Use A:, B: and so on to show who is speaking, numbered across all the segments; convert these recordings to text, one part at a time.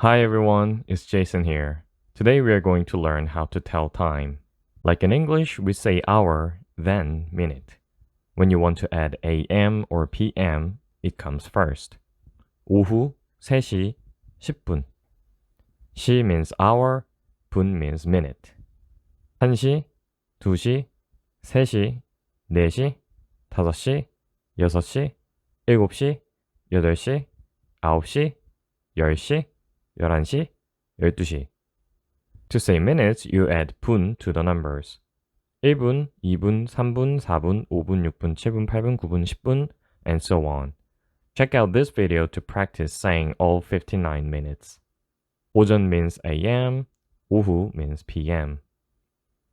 A: Hi everyone, it's Jason here. Today we are going to learn how to tell time. Like in English, we say hour, then minute. When you want to add AM or PM, it comes first. 오후 3시 10분. 시 means hour, 분 means minute. 1시, 2시, 3시, 4시, 5시, 6시, 7시, 8시, 9시, 10시, 11시, 12시. To say minutes, you add 분 to the numbers. 1분, 2분, 3분, 4분, 5분, 6분, 7분, 8분, 9분, 10분, and so on. Check out this video to practice saying all 59 minutes. 오전 means AM, 오후 means PM.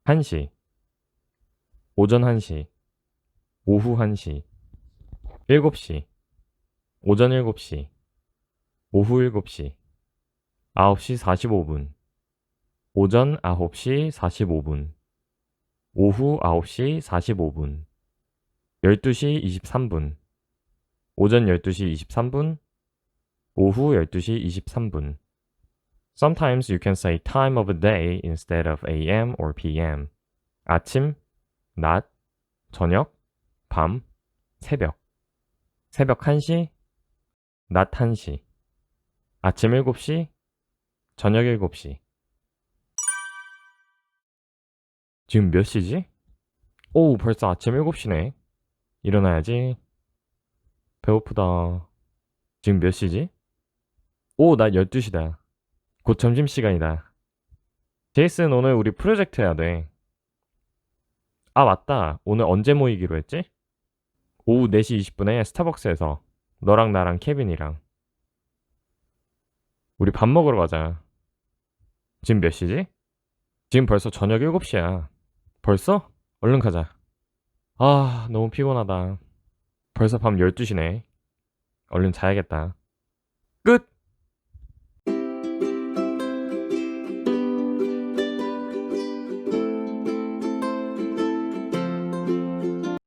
A: 1시, 오전 1시, 오후 1시, 7시, 오전 7시, 오후 7시, 9시 45분, 오전 9시 45분, 오후 9시 45분, 12시 23분, 오전 12시 23분, 오후 12시 23분. Sometimes you can say time of a day instead of AM or PM. 아침, 낮, 저녁, 밤, 새벽. 새벽 1시, 낮 1시, 아침 7시, 저녁 7시. 지금 몇 시지? 오, 벌써 아침 7시네. 일어나야지. 배고프다. 지금 몇 시지? 오, 나 12시다. 곧 점심시간이다. 제이슨, 오늘 우리 프로젝트 해야 돼. 아, 맞다. 오늘 언제 모이기로 했지? 오후 4시 20분에 스타벅스에서 너랑 나랑 케빈이랑 우리 밥 먹으러 가자. 지금 몇 시지? 지금 벌써 저녁 7시야. 벌써? 얼른 가자. 아, 너무 피곤하다. 벌써 밤 12시네. 얼른 자야겠다. 끝!